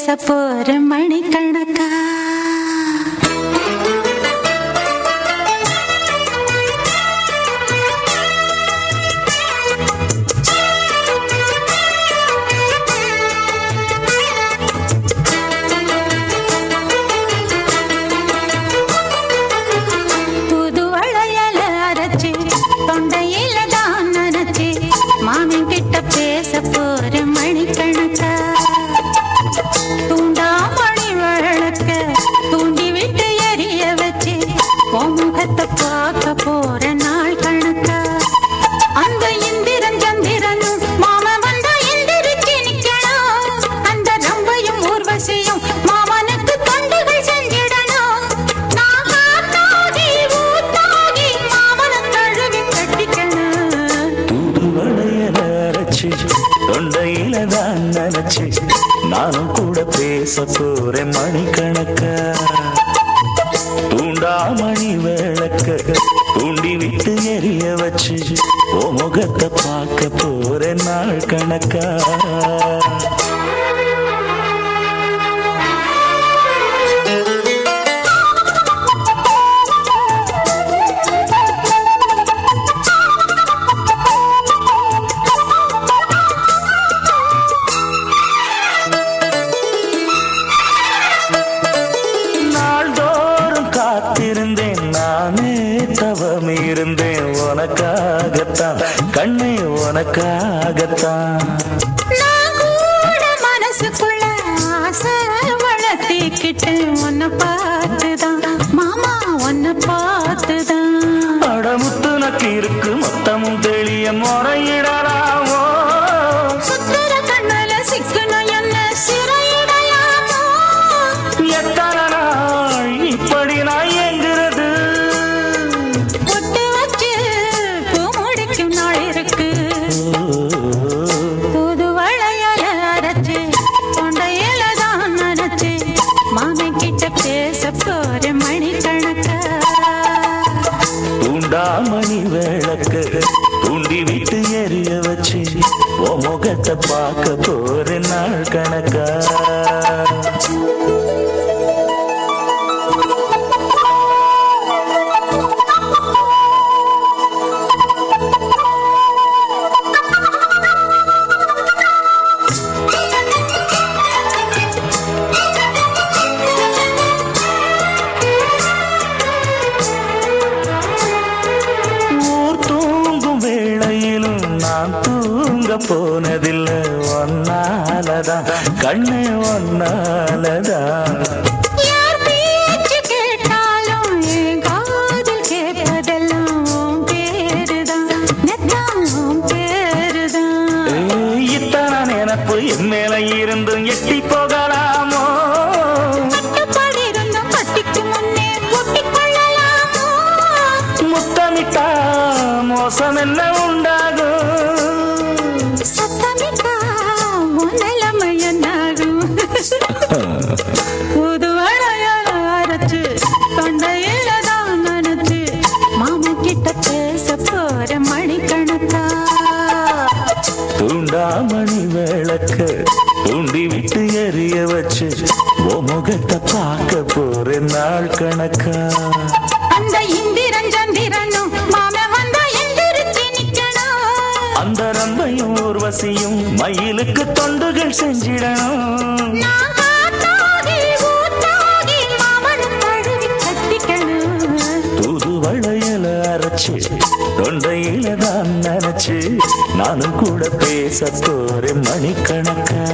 பேச போற மணிக்கணக்கா பேச போற மணிக்கணக்கா தூண்டாமணி விளக்க தூண்டி விட்டு எரிய வச்சு முகத்தை பார்க்க போற நாள் கணக்கா அந்த இந்திரன் சந்திரனும் மாம வந்தா எந்திரிச்சு நிக்கணும் அந்த ரம்பையும் ஊர்வசியும் மாமனுக்கு தொண்டுகள் செஞ்சிடணும் நான் காத்தாகி ஊத்தாகி மாமனை தழுவி கட்டிக்கணும் தொண்டையில தான் நினைச்சு நானும் கூட பேச போறேன் மணிக்கணக்கா தூண்டாமணி விளக்க தூண்டி விட்டு எரிய வச்சு ஓ முகத்தை பார்க்க போறேன் நாள் கணக்கா இருந்தேன் உனக்காகத்தான் கண்ணே உனக்காகத்தான் மனசுக்குள்ள ஆசை வளர்த்திக்கிட்டு உன்னை பார்த்துதான் மாமா உன்னை பார்த்துதான் அடமுத்து நக்கு இருக்கு மொத்தமும் தெளிய முறையிடலாமோ சுத்தர கண்ணல சிக்கணும் என்ன சிறையிடலாமோ எத்தனை நாள் இப்படி நான் எங்கிறது புது வளையல அரைச்சு தொண்டையில தான் நினைச்சு மாமன் கிட்ட பேச போற மணிக்கணக்கா தூண்டாமணி விளக்க தூண்டி விட்டு எரிய வச்சு ஓ முகத்தை பார்க்க போற நாள் கணக்கா நான் தூங்க போனதில்லை ஒன்னாலதான் கண்ணே ஒன்னாலதான் யார் பேச்சு கேட்டாலும் என் காதில் கேட்பதெல்லாம் பேருதான் நெத்தாம் பேருதான் இத்தனை நினப்பு என் மேல இருந்தும் எட்டி போகலாமோ கட்டுப்பாடு இருந்தும் கட்டிக்கு முன்னே ஒட்டிக்கொள்ளலாமோ முத்தமிட்டா மோசம் என்ன உண்டாகும் புது வளையல அரைச்சு தொண்டையில தான் நினைச்சு மாமன் கிட்ட பேச போற மணிக்கணக்கா தூண்டாமணி விளக்க தூண்டி விட்டு எரிய வச்சு ஓ முகத்தை பார்க்க போற நாள் கணக்கா அந்த இந்திரன் சந்திரனும் மாமன் வந்தா எந்திரிச்சு நிக்கணும் அந்த ரம்பையும் ஊர்வசியும் மயிலுக்கு தொண்டுகள் செஞ்சிடணும் தூது வளையல அரைச்சு தொண்டையில தான் நினைச்சு நானும் கூட பேச போறேன் மணிக்கணக்கா